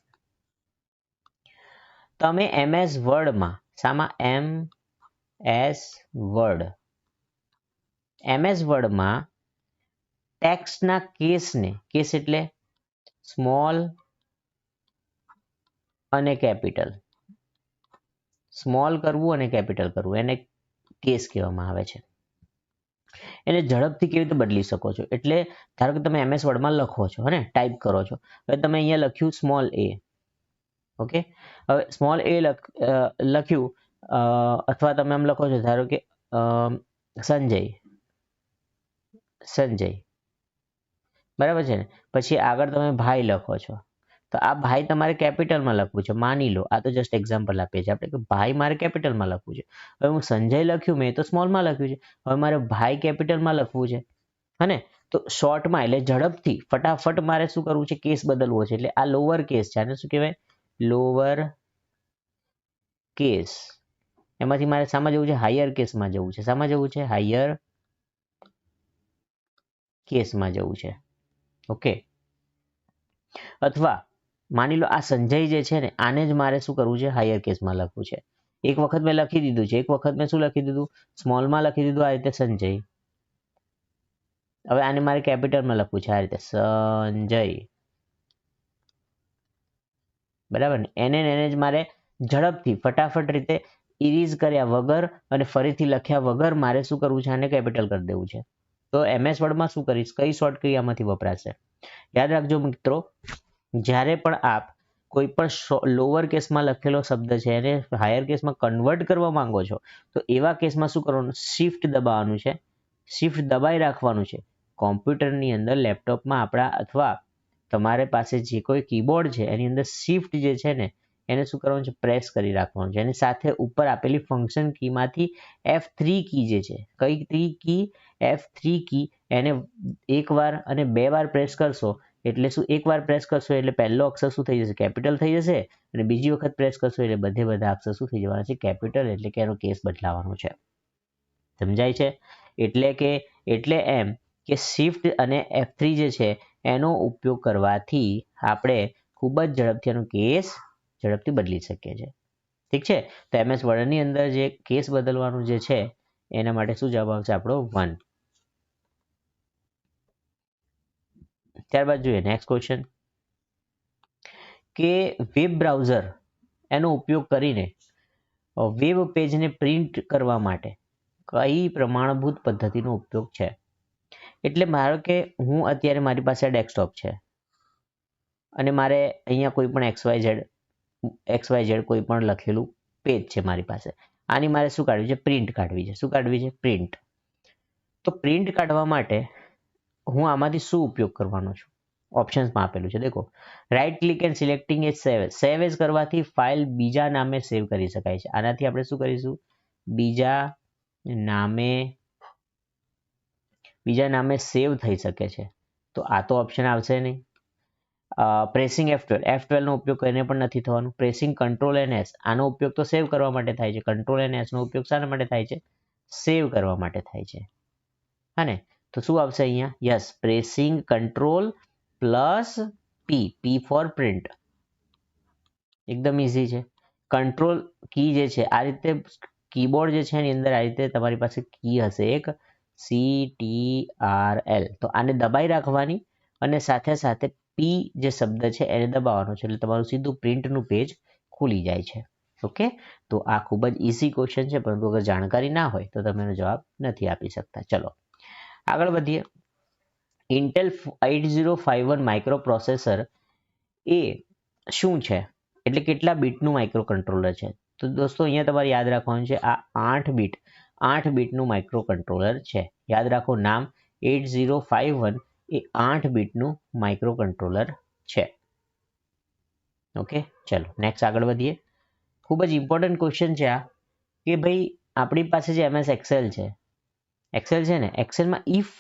તમે MS વર્ડમાં MS વર્ડમાં ટેક્સ્ટના કેસ એટલે સ્મોલ અને કેપિટલ સ્મોલ કરવું અને કેપિટલ કરવું એને કેસ કહેવામાં આવે છે એને ઝડપથી કેવી રીતે બદલી શકો છો એટલે ધારો કે તમે MS વર્ડમાં લખો છો અને ટાઈપ કરો છો હવે તમે અહીંયા લખ્યું સ્મોલ a ઓકે હવે સ્મોલ a લખ્યું અથવા તમે આમ લખો છો ધારો કે સંજય બરાબર છે ને પછી આગળ તમે ભાઈ લખો છો તો આ ભાઈ તમારે કેપિટલમાં લખવું છે માની લો આ તો જસ્ટ એક્ઝામ્પલ આપીએ છીએ આપણે કે ભાઈ મારે કેપિટલમાં લખવું છે હવે હું સંજય લખ્યું મેં તો સ્મોલમાં લખ્યું છે હવે મારે ભાઈ કેપિટલમાં લખવું છે હને તો શોર્ટમાં એટલે ઝડપથી ફટાફટ મારે શું કરવું છે કેસ બદલવો છે એટલે આ લોઅર કેસ છે આને શું કહેવાય લોઅર કેસ એમાંથી મારે શામાં જવું છે હાયર કેસમાં જવું છે શામાં જવું છે હાયર કેસમાં જવું છે ઓકે અથવા માની લો આ સંજય જે છે ને આને જ મારે શું કરવું છે હાયર કેસમાં લખવું છે એક વખત મેં લખી દીધું છે એક વખત મેં શું લખી દીધું સ્મોલમાં લખી દીધું આ રીતે સંજય હવે આને મારે કેપિટલમાં લખવું છે આ રીતે સંજય બરાબર ને એને જ મારે ઝડપથી ફટાફટ રીતે ઇરેઝ કર્યા વગર અને ફરીથી લખ્યા વગર મારે શું કરવું છે? આને કેપિટલ કરી દેવું છે. તો MS વર્ડમાં શું કરીશ? કઈ શોર્ટ ક્રિયામાંથી વપરાશે? યાદ રાખજો મિત્રો, જ્યારે પણ આપ કોઈ પણ લોઅર કેસમાં લખેલો શબ્દ છે એને હાયર કેસમાં કન્વર્ટ કરવા માંગો છો તો એવા કેસમાં શું કરવાનું? શિફ્ટ દબાવવાનું છે. શિફ્ટ દબાઈ રાખવાનું છે. કોમ્પ્યુટરની અંદર, લેપટોપમાં આપણા અથવા તમારે પાસે જે કોઈ કીબોર્ડ છે એની અંદર શિફ્ટ જે છે ને એને શું કરવાનું છે? પ્રેસ કરી રાખવાનું છે. એની સાથે ઉપર આપેલી ફંક્શન કીમાંથી F3 કી જે છે, કઈ કી? F3 કી. એને એકવાર અને બે વાર પ્રેસ કરશો એટલે શું? એકવાર પ્રેસ કરશો એટલે પહેલો અક્ષર શું થઈ જશે? કેપિટલ થઈ જશે. અને બીજી વખત પ્રેસ કરશો એટલે બધા અક્ષર શું થઈ જવાના છે? કેપિટલ. એટલે કે એનો કેસ બદલાવાનો છે. સમજાય છે? એટલે એમ કે શિફ્ટ અને F3 જે છે એનો ઉપયોગ કરવાથી આપણે ખૂબ જ ઝડપથી એનો કેસ ઝડપથી બદલી શકીએ છીએ. ઠીક છે? તો MS વર્ડની અંદર જે કેસ બદલવાનું જે છે એના માટે શું જવાબ આવશે આપણો? 1. ત્યારબાદ જોઈએ નેક્સ્ટ ક્વેશ્ચન કે વેબ બ્રાઉઝર એનો ઉપયોગ કરીને વેબ પેજને પ્રિન્ટ કરવા માટે કઈ પ્રમાણભૂત પદ્ધતિનો ઉપયોગ છે? એટલે મારો કે હું અત્યારે મારી પાસે ડેસ્કટોપ છે અને મારે અહીંયા કોઈ પણ XYZ કોઈ પણ લખેલું પેજ છે મારી પાસે. આની મારે શું કાઢવી છે? પ્રિન્ટ કાઢવી છે. શું કાઢવી છે? પ્રિન્ટ. તો પ્રિન્ટ કાઢવા માટે હું આમાંથી શું ઉપયોગ કરવાનો છું? ઓપ્શન્સમાં આપેલું છે દેખો. Right click and selecting as save as. Save as કરવાથી ફાઇલ બીજા નામે સેવ કરી શકાય છે. આનાથી આપણે શું કરીશું? બીજા નામે સેવ થઈ શકે છે. તો આ તો ઓપ્શન આવશે નહીં. પ્રેસિંગ F12 નો ઉપયોગ કરીને પણ નથી થવાનું. પ્રેસિંગ Ctrl+S આનો ઉપયોગ તો સેવ કરવા માટે થાય છે. Ctrl+S નો ઉપયોગ શાના માટે થાય છે? સેવ કરવા માટે થાય છે. હા ને? તો શું આવશે અહીંયા? Yes, pressing Ctrl+P. P for print. એકદમ ઇઝી છે. કંટ્રોલ કી જે છે આ રીતે કીબોર્ડ જે છે એની અંદર આ રીતે તમારી પાસે કી હશે એક CTRL. તો આને દબાઈ રાખવાની અને સાથે સાથે P જે શબ્દ છે એને દબાવવાનો છે એટલે તમારું સીધું પ્રિન્ટનું પેજ ખુલી જાય છે. ઓકે? તો આ ખૂબ જ ઇઝી ક્વેશ્ચન છે, પરંતુ અગર જાણકારી ના હોય તો તમે એનો જવાબ નથી આપી શકતા. ચલો આગળ વધીએ. ઇન્ટેલ 8051 માઇક્રો પ્રોસેસર એ શું છે? એટલે કેટલા બીટનું માઇક્રો કંટ્રોલર છે? તો દોસ્તો અહીંયા તમારે યાદ રાખવાનું છે આ 8 બીટનું માઇક્રો કંટ્રોલર છે. યાદ રાખો નામ 8051 એ 8 બીટનું માઇક્રો કંટ્રોલર છે. ઓકે, ચલો નેક્સ્ટ આગળ વધીએ. ખૂબ જ ઇમ્પોર્ટન્ટ ક્વેશ્ચન છે આ કે ભાઈ આપણી પાસે જે MS એક્સેલ છે ને, એક્સેલમાં ઇફ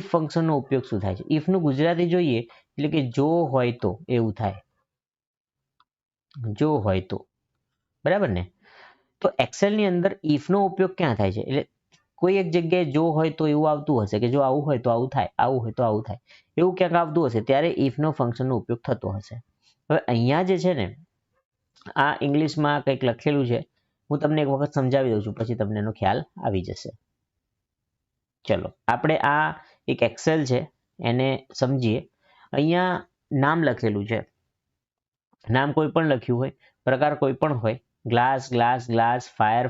ફંક્શનનો ઉપયોગ શું થાય છે? ઇફનું ગુજરાતી જોઈએ એટલે કે જો હોય તો એવું થાય. જો હોય તો, બરાબર ને? તો એક્સેલની અંદર ઇફનો ઉપયોગ ક્યાં થાય છે? એટલે કોઈ એક જગ્યાએ જો હોય તો એવું આવતું હશે કે જો આવું હોય તો આવું થાય, આવું હોય તો આવું થાય, એવું ક્યાંક આવતું હશે ત્યારે ઇફનો ફંક્શનનો ઉપયોગ થતો હશે. હવે અહીંયા જે છે ને આ ઇંગ્લિશમાં કંઈક લખેલું છે, હું તમને એક વખત સમજાવી દઉં છું પછી તમને એનો ખ્યાલ આવી જશે. ચલો આપણે આ એક એક્સેલ છે એને સમજીએ. અહીંયા નામ લખેલું છે. નામ કોઈ પણ લખ્યું હોય, પ્રકાર કોઈ પણ હોય, ગ્લાસ, ફાયર,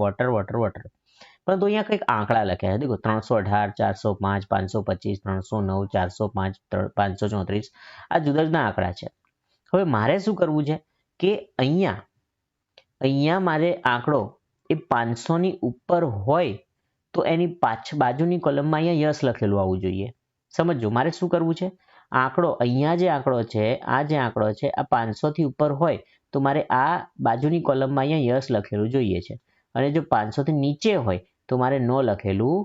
વોટર. પરંતુ અહીંયા કંઈક આંકડા લખ્યા છે. દેખો 318, 405, 525, 309, 405, 534 આ જુદા જુદા આંકડા છે. હવે મારે શું કરવું છે કે અહીંયા મારે આંકડો એ 500 ની ઉપર હોય તો એની બાજુની કોલમમાં અહીંયા યસ લખેલું આવવું જોઈએ. સમજો મારે શું કરવું છે? અહીંયા જે આંકડો છે આ 500 થી ઉપર હોય તો મારે આ બાજુની કોલમમાં અહીંયા યસ લખેલું જોઈએ છે. અને જો 500 થી નીચે હોય તો મારે નો લખેલું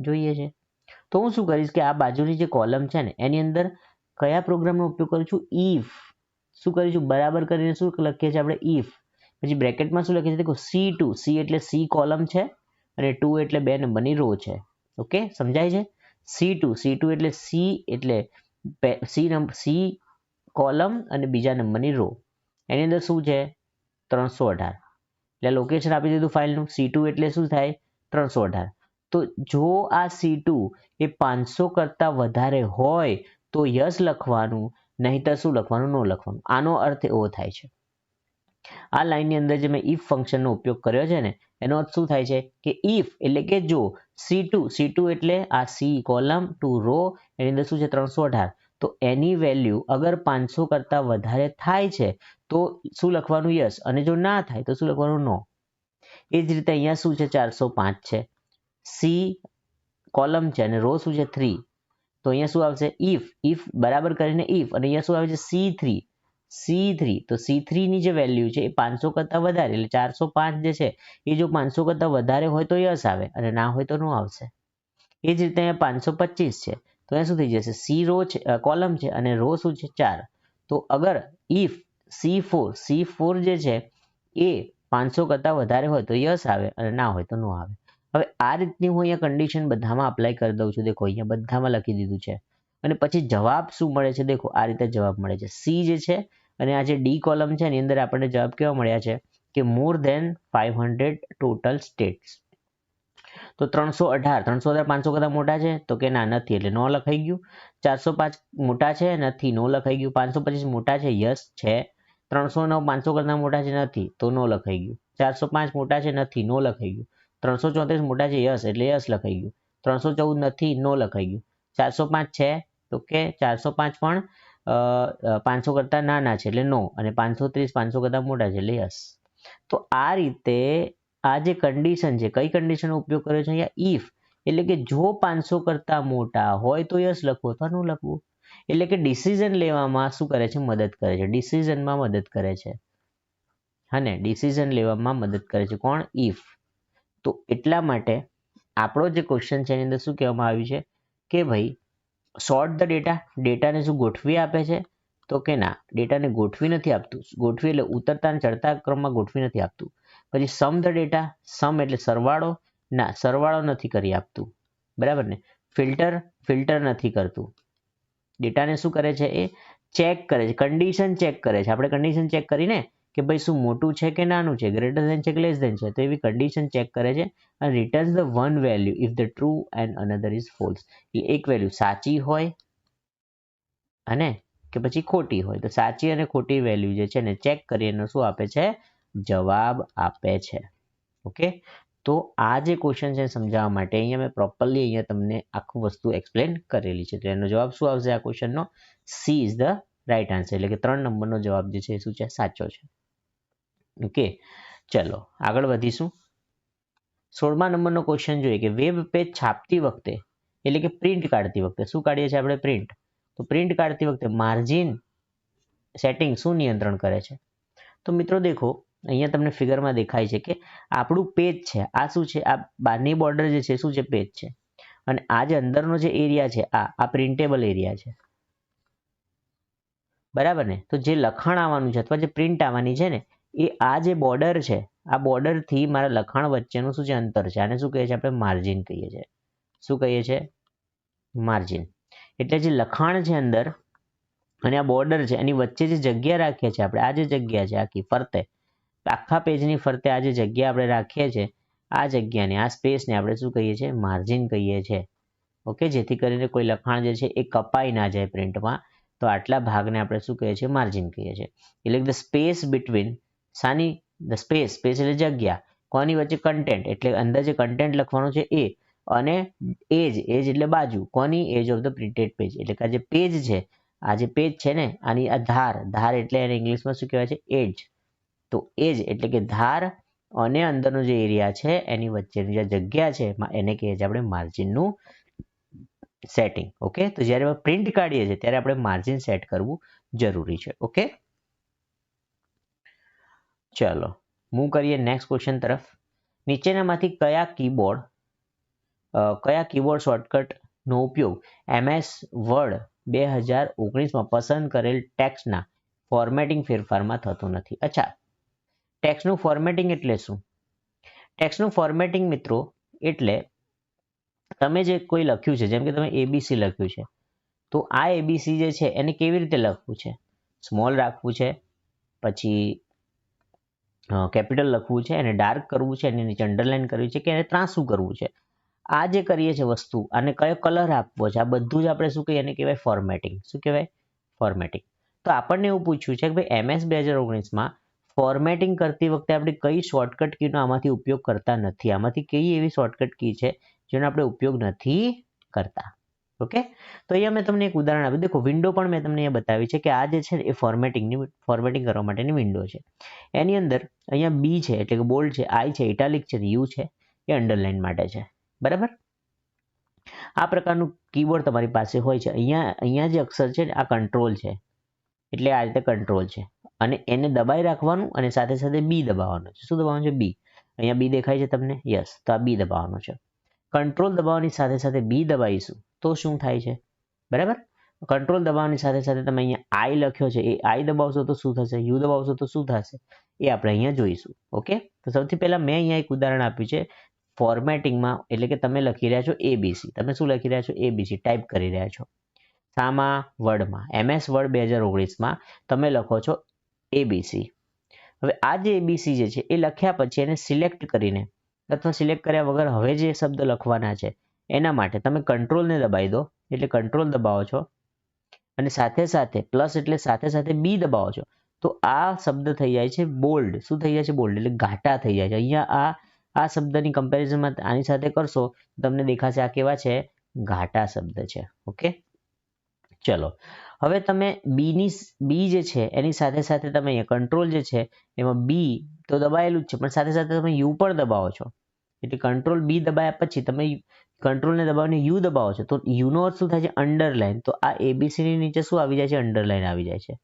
જોઈએ છે. તો હું શું કરીશ કે આ બાજુની જે કોલમ છે ને એની અંદર કયા પ્રોગ્રામનો ઉપયોગ કરું છું? ઇફ. શું કરીશું? બરાબર કરીને શું લખીએ છીએ આપણે? ઇફ. પછી બ્રેકેટમાં શું લખીએ છીએ? દેખો C2. C એટલે C કોલમ છે અને 2 એટલે 2 નંબરની રો છે. ઓકે, સમજાય છે? C2 એટલે C એટલે C કોલમ અને બીજા નંબરની રો. એની અંદર શું છે? 318. એટલે લોકેશન આપી દીધું ફાઇલનું. C2 એટલે શું થાય? 318. તો જો આ C2 એ 500 કરતાં વધારે હોય તો યસ લખવાનું, નહીંતર શું લખવાનું? નો લખવાનું. આનો અર્થ એવો થાય છે. આ લાઈનની અંદર જે મેં ઇફ ફંક્શનનો ઉપયોગ કર્યો છે ને એનો અર્થ શું થાય છે કે ઇફ એટલે કે જો C2 એટલે આ સી કોલમ ટુ રો એની અંદર શું છે 318 તો એની વેલ્યુ અગર 500 કરતાં વધારે થાય છે તો શું લખવાનું યસ અને જો ના થાય તો શું લખવાનું નો. એ જ રીતે અહીંયા શું છે 405 છે સી કોલમ છે અને રો શું છે 3 તો અહીંયા શું આવશે ઇફ બરાબર કરીને ઇફ અને અહીંયા શું આવે છે C3 તો C3 ની જે વેલ્યુ છે એ 500 કરતાં વધારે એટલે 405 જે છે એ જો 500 કરતાં વધારે હોય તો યસ આવે અને ના હોય તો નો આવશે. એ જ રીતે અહીંયા 525 છે તો અહીંયા શું થઈ જશે સી રો છે કોલમ છે અને રો શું છે 4 તો અગર ઇફ C4 જે છે એ 500 કરતાં વધારે હોય તો યસ આવે અને ના હોય તો નો આવે. હવે આ રીતની હું અહીંયા કન્ડિશન બધામાં અપ્લાય કરી દઉં છું. દેખો અહીંયા બધામાં લખી દીધું છે અને પછી જવાબ શું મળે છે દેખો આ રીતે જવાબ મળે છે સી જે છે અને આ જે ડી કોલમ છે એની અંદર આપણને જવાબ કેવા મળ્યા છે કે મોર ધેન 500 ટોટલ સ્ટેટ્સ. તો 318 500 કરતાં મોટા છે તો કે ના નથી એટલે નો લખાઈ ગયું. 405 મોટા છે નથી નો લખાઈ ગયું. 525 મોટા છે યસ છે. 309 500 કરતાં મોટા છે નથી તો નો લખાઈ ગયું. 405 મોટા છે નથી નો લખાઈ ગયું. 334 મોટા છે યસ એટલે યસ લખાઈ ગયું. 314 નથી નો લખાઈ ગયું. 405 છે તો કે 405 પણ 500 કરતાં નાના છે એટલે નો અને 530 500 કરતાં મોટા છે એટલે યસ. તો આ રીતે આ જે કન્ડિશન છે કઈ કન્ડિશનનો ઉપયોગ કર્યો છે અહીંયા ઇફ એટલે કે જો 500 કરતાં મોટા હોય તો યસ લખવું અથવા નો લખવું. એટલે કે ડિસિઝન લેવામાં શું કરે છે મદદ કરે છે ડિસિઝનમાં મદદ કરે છે અને ડિસિઝન લેવામાં મદદ કરે છે કોણ ઇફ. તો એટલા માટે આપણો જે ક્વેશ્ચન છે એની અંદર શું કહેવામાં આવ્યું છે કે ભાઈ સોર્ટ ધ ડેટાને શું ગોઠવી આપે છે તો કે ના ડેટાને ગોઠવી નથી આપતું. ગોઠવી એટલે ઉતરતા અને ચડતા ક્રમમાં ગોઠવી નથી આપતું. પછી સમ ધ ડેટા સમ એટલે સરવાળો ના સરવાળો નથી કરી આપતું બરાબર ને. ફિલ્ટર નથી કરતું. ડેટાને શું કરે છે એ ચેક કરે છે કન્ડિશન ચેક કરે છે. આપણે કન્ડિશન ચેક કરીને કે ભાઈ શું મોટું છે કે નાનું છે ગ્રેટર ધેન છે કે લેસ ધેન છે તો એવી કન્ડિશન ચેક કરે છે અને returns the one value if the true and another is false. એટલે એક વેલ્યુ સાચી હોય અને કે પછી ખોટી હોય તો સાચી અને ખોટી વેલ્યુ જે છે ને ચેક કરીને શું આપે છે જવાબ આપે છે. ઓકે તો આ જે ક્વેશ્ચન છે સમજાવવા માટે અહીંયા મેં પ્રોપરલી અહીંયા તમને આખું વસ્તુ એક્સપ્લેન કરેલી છે. તો એનો જવાબ શું આવશે આ ક્વેશ્ચનનો C is the right answer એટલે કે 3 નંબરનો જવાબ જે છે એ શું છે સાચો છે. ઓકે ચલો આગળ વધીશું. 16મા નંબરનો ક્વેશ્ચન જોઈએ કે વેબ પેજ છાપતી વખતે એટલે કે પ્રિન્ટ કાઢતી વખતે શું કાઢીએ છીએ આપણે પ્રિન્ટ. તો પ્રિન્ટ કાઢતી વખતે માર્જિન સેટિંગ શું નિયંત્રણ કરે છે. તો મિત્રો દેખો અહીંયા તમને ફિગરમાં દેખાય છે કે આપણું પેજ છે આ શું છે આ બહારની બોર્ડર જે છે શું છે પેજ છે અને આ જે અંદરનો જે એરિયા છે આ પ્રિન્ટેબલ એરિયા છે બરાબર ને. તો જે લખાણ આવવાનું છે અથવા જે પ્રિન્ટ આવવાની છે ને એ આ જે બોર્ડર છે આ બોર્ડરથી મારા લખાણ વચ્ચેનું શું છે અંતર છે. આને શું કહીએ છીએ આપણે માર્જિન કહીએ છીએ. શું કહીએ છીએ માર્જિન. એટલે જે લખાણ છે અંદર અને આ બોર્ડર છે એની વચ્ચે જે જગ્યા રાખીએ છીએ આપણે આ જે જગ્યા છે આખી ફરતે આખા પેજની ફરતે આ જે જગ્યા આપણે રાખીએ છીએ આ જગ્યાને આ સ્પેસને આપણે શું કહીએ છીએ માર્જિન કહીએ છીએ. ઓકે જેથી કરીને કોઈ લખાણ જે છે એ કપાઈ ના જાય પ્રિન્ટમાં તો આટલા ભાગને આપણે શું કહીએ છીએ માર્જિન કહીએ છીએ. એટલે ધ સ્પેસ બિટવીન સાની ધ સ્પેસ એટલે જગ્યા કોની વચ્ચે કન્ટેન્ટ એટલે અંદર જે કન્ટેન્ટ લખવાનું છે એ અને એજ એટલે બાજુ કોની edge of the printed page એટલે કે આ જે પેજ છે આ જે પેજ છે ને આની આ ધાર એટલે એને ઇંગ્લિશમાં શું કહેવાય છે એજ. તો એજ એટલે કે ધાર અને અંદરનો જે એરિયા છે એની વચ્ચેની જે જગ્યા છે એને કહીએ છીએ આપણે માર્જિનનું સેટિંગ. ઓકે તો જ્યારે પ્રિન્ટ કાઢીએ છીએ ત્યારે આપણે માર્જિન સેટ કરવું જરૂરી છે. ઓકે ચલો મૂવ કરીએ નેક્સ્ટ ક્વેશ્ચન તરફ. નીચેનામાંથી કયા કીબોર્ડ શોર્ટકટનો ઉપયોગ MS વર્ડ 2019માં પસંદ કરેલ ટેક્સ્ટના ફોર્મેટિંગ ફેરફારમાં થતો નથી. અચ્છા ટેક્સ્ટનું ફોર્મેટિંગ એટલે શું. ટેક્સ્ટનું ફોર્મેટિંગ મિત્રો એટલે તમે જે કોઈ લખ્યું છે જેમ કે તમે ABC લખ્યું છે તો આ ABC જે છે એને કેવી રીતે લખવું છે સ્મોલ રાખવું છે પછી કેપિટલ લખવું છે એને ડાર્ક કરવું છે એની નીચે અંડરલાઇન કરવી છે કે એને ત્રાંસું કરવું છે. આ જે કરીએ છીએ વસ્તુ અને કયો કલર આપવો છે આ બધું જ આપણે શું કહીએ એને કહેવાય ફોર્મેટિંગ. શું કહેવાય ફોર્મેટિંગ. તો આપણને એવું પૂછ્યું છે કે ભાઈ MS 2019માં ફોર્મેટિંગ કરતી વખતે આપણે કઈ શોર્ટકટ કીનો આમાંથી ઉપયોગ કરતા નથી? આમાંથી કઈ એવી શોર્ટકટ કી છે જેનો આપણે ઉપયોગ નથી કરતા? ઓકે, તો અહીંયા મેં તમને એક ઉદાહરણ આપ્યું. દેખો, વિન્ડો પણ મેં તમને અહીંયા બતાવી છે કે આ જે છે એ ફોર્મેટિંગ કરવા માટેની વિન્ડો છે. એની અંદર અહીંયા બી છે એટલે કે બોલ્ડ છે, આઈ છે, ઇટાલિક છે, યુ છે, એ અંડરલાઇન માટે છે. બરાબર, આ પ્રકારનું કીબોર્ડ તમારી પાસે હોય છે. અહીંયા જે અક્ષર છે આ કંટ્રોલ છે, એટલે આ રીતે કંટ્રોલ છે, અને એને દબાઈ રાખવાનું અને સાથે સાથે બી દબાવવાનું છે. શું દબાવવાનું છે? બી. અહીંયા બી દેખાય છે તમને? યસ, તો આ બી દબાવવાનું છે. કંટ્રોલ દબાવવાની સાથે સાથે બી દબાવીશું તો શું થાય છે? બરાબર, કંટ્રોલ દબાવવાની સાથે સાથે તમે અહીંયા આઈ લખ્યો છે, એ આઈ દબાવશો તો શું થશે? યુ દબાવશો તો શું થશે? એ આપણે અહીંયા જોઈશું. ઓકે, તો સૌથી પહેલા મેં અહીંયા એક ઉદાહરણ આપ્યું છે ફોર્મેટિંગમાં, એટલે કે તમે લખી રહ્યા છો એબીસી. તમે શું લખી રહ્યા છો? એબીસી ટાઈપ કરી રહ્યા છો. શામાં? વર્ડમાં. MS વર્ડ 2019માં તમે લખો છો એબીસી. હવે આ જે એબીસી જે છે એ લખ્યા પછી એને સિલેક્ટ કરીને અથવા સિલેક્ટ કર્યા વગર હવે જે શબ્દ લખવાના છે એના માટે તમે કંટ્રોલને દબાવી દો, એટલે કંટ્રોલ દબાવો છો અને સાથે સાથે પ્લસ એટલે સાથે સાથે બી દબાવો છો, તો આ શબ્દ થઈ જાય છે બોલ્ડ. શું થઈ જાય છે? બોલ્ડ, એટલે ઘાટા થઈ જાય છે. અહીંયા આ શબ્દની કમ્પેરિઝનમાં આની સાથે કરશો તમને દેખાશે આ કેવા છે? ઘાટા શબ્દ છે. ઓકે, ચલો હવે તમે બી જે છે એની સાથે સાથે તમે અહીંયા કંટ્રોલ જે છે એમાં બી તો દબાયેલું જ છે, પણ સાથે સાથે તમે યુ પણ દબાવો છો. એટલે કંટ્રોલ બી દબાયા પછી તમે કંટ્રોલને દબાવીને યુ દબાવો છો, તો યુનો અર્થ શું થાય છે? અંડરલાઇન. તો આ એબીસીની નીચે શું આવી જાય છે? અંડરલાઇન આવી જાય છે.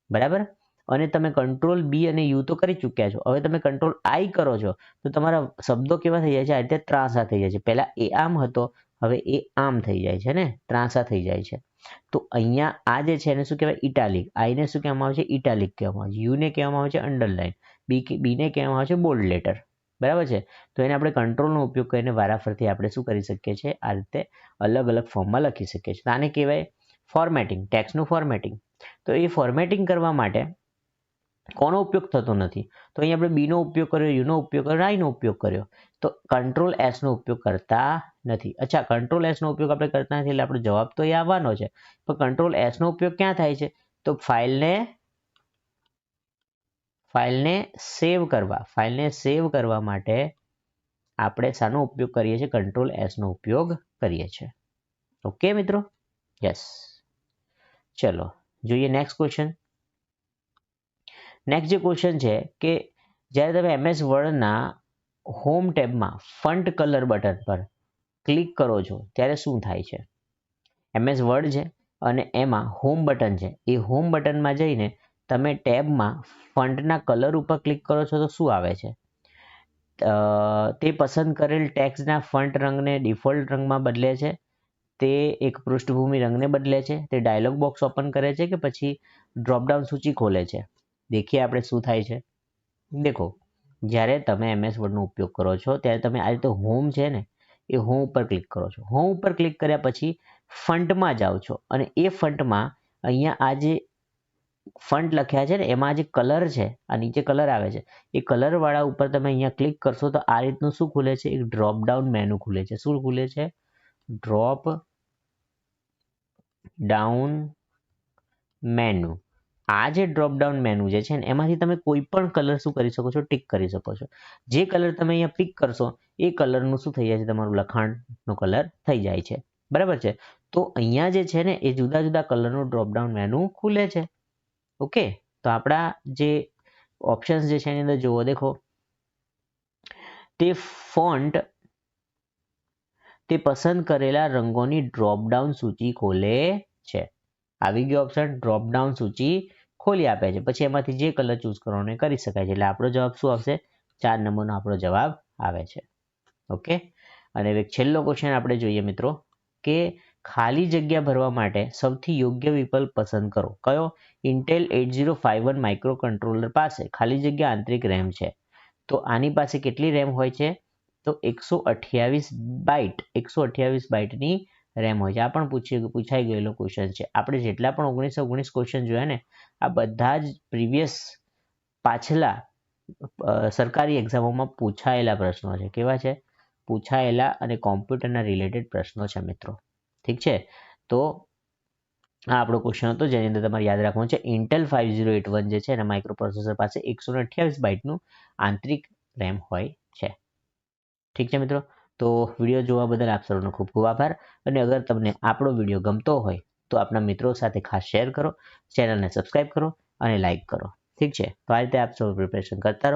બરાબર, અને તમે કંટ્રોલ બી અને યુ તો કરી ચૂક્યા છો. હવે તમે કંટ્રોલ આઈ કરો છો તો તમારા શબ્દો કેવા થઈ જાય છે? આ રીતે ત્રાંસા થઈ જાય છે. પહેલા એ આમ હતો, હવે એ આમ થઈ જાય છે ને, ત્રાંસા થઈ જાય છે. તો અહીંયા આ જે છે એને શું કહેવાય? ઇટાલિક. આઈને શું કહેવામાં આવે છે? ઇટાલિક કહેવામાં આવે છે. યુને કહેવામાં આવે છે અંડરલાઇન. બીને કહેવામાં આવે છે બોલ્ડ લેટર. બરાબર છે, તો એને આપણે કંટ્રોલનો ઉપયોગ કરીને વારાફરતી આપણે શું કરી શકીએ છીએ? આ રીતે અલગ અલગ ફોર્મમાં લખી શકીએ છીએ. આને કહેવાય ફોર્મેટિંગ, ટેક્સ્ટનું ફોર્મેટિંગ. તો એ ફોર્મેટિંગ કરવા માટે કોનો ઉપયોગ થતો નથી? તો અહીં આપણે બીનો ઉપયોગ કર્યો, યુનો ઉપયોગ કર્યો, આઈનો ઉપયોગ કર્યો. તો કંટ્રોલ એસનો ઉપયોગ કરતા નથી. અચ્છા, કંટ્રોલ એસનો ઉપયોગ આપણે કરતા નથી એટલે આપણો જવાબ તો એ આવવાનો છે, પણ કંટ્રોલ એસનો ઉપયોગ ક્યાં થાય છે? તો ફાઇલને સેવ કરવા માટે આપણે શાનો ઉપયોગ કરીએ છીએ? કંટ્રોલ એસનો ઉપયોગ કરીએ છીએ. ઓકે મિત્રો, યસ. ચલો જોઈએ નેક્સ્ટ ક્વેશ્ચન. નેક્સ્ટ જે ક્વેશ્ચન છે કે જ્યારે તમે MS વર્ડના હોમ ટેબમાં ફન્ટ કલર બટન પર ક્લિક કરો છો ત્યારે શું થાય છે? MS વર્ડ છે અને એમાં હોમ બટન છે. એ હોમ બટનમાં જઈને તમે ટેબમાં ફન્ટના કલર ઉપર ક્લિક કરો છો તો શું આવે છે? તે પસંદ કરેલ ટેક્સ્ટના ફન્ટ રંગને ડિફોલ્ટ રંગમાં બદલે છે, તે એક પૃષ્ઠભૂમિ રંગને બદલે છે, તે ડાયલોગ બોક્સ ઓપન કરે છે કે પછી ડ્રોપડાઉન સૂચિ ખોલે છે? દેખીએ આપણે શું થાય છે. દેખો, જ્યારે તમે MS વર્ડનો ઉપયોગ કરો છો ત્યારે તમે આ રીતે હોમ છે ને એ હોમ ઉપર ક્લિક કરો છો. હોમ ઉપર ક્લિક કર્યા પછી ફન્ટમાં જાઓ છો અને એ ફન્ટમાં અહીંયા આ જે ફન્ટ લખ્યા છે ને એમાં જે કલર છે, આ નીચે કલર આવે છે, એ કલરવાળા ઉપર તમે અહીંયા ક્લિક કરશો તો આ રીતનું શું ખુલે છે? એક ડ્રોપ ડાઉન મેનુ ખુલે છે. શું ખુલે છે? Drop down menu. આ જે ડ્રોપ ડાઉન મેનુ જે છે ને એમાંથી તમે કોઈ પણ કલર શું કરી શકો છો? ટિક કરી શકો છો. જે કલર તમે અહીંયા પિક કરશો એ કલરનું શું થઈ જાય છે? તમારું લખાણનો કલર થઈ જાય છે. બરાબર છે, તો અહીંયા જે છે ને એ જુદા જુદા કલરનું ડ્રોપ ડાઉન મેનુ ખુલે છે. ઓકે, તો આપણા જે ઓપ્શન્સ જે છે એની અંદર જુઓ, દેખો, તે ફોન્ટ તે પસંદ કરેલા રંગોની ડ્રોપ ડાઉન સૂચિ ખોલે છે. આવી ગયો ઓપ્શન, ડ્રોપ ડાઉન સૂચિ ખોલી આપે છે. પછી એમાંથી જે કલર ચૂઝ કરવાનો એ કરી શકાય છે. એટલે આપણો જવાબ શું આવશે? 4 નંબરનો આપણો જવાબ આવે છે. ઓકે, અને હવે છેલ્લો ક્વેશ્ચન આપણે જોઈએ મિત્રો કે ખાલી જગ્યા ભરવા માટે સૌથી યોગ્ય વિકલ્પ પસંદ કરો. કયો? ઇન્ટેલ 8051 માઇક્રો કંટ્રોલર પાસે ખાલી જગ્યા આંતરિક રેમ છે. તો આની પાસે કેટલી રેમ હોય છે? તો 128 બાઇટની રેમ હોય છે. આ પણ પૂછાઈ ગયેલો ક્વેશ્ચન છે. આપણે જેટલા પણ 1919 ક્વેશ્ચન જોયા ને આ બધા જ પ્રીવિયસ પાછલા સરકારી એક્ઝામોમાં પૂછાયેલા પ્રશ્નો છે. કેવા છે? પૂછાયેલા અને કોમ્પ્યુટરના રિલેટેડ પ્રશ્નો છે મિત્રો. ઠીક છે, તો આ આપણો ક્વેશ્ચન હતો જેની અંદર તમારે યાદ રાખવાનું છે ઇન્ટેલ 5081 જે છે એના માઇક્રોપ્રોસેસર પાસે 128 બાઇટનું આંતરિક રેમ હોય છે. ઠીક છે મિત્રો, તો વિડીયો જોવા બદલ આપ સૌનો ખૂબ ખૂબ આભાર. અને અગર તમને આપણો વિડીયો ગમતો હોય તો આપણા મિત્રો સાથે ખાસ શેર કરો, ચેનલને સબસ્ક્રાઇબ કરો અને લાઇક કરો. ઠીક છે, તો આ રીતે આપ સૌ પ્રિપેરેશન કરતા રહો.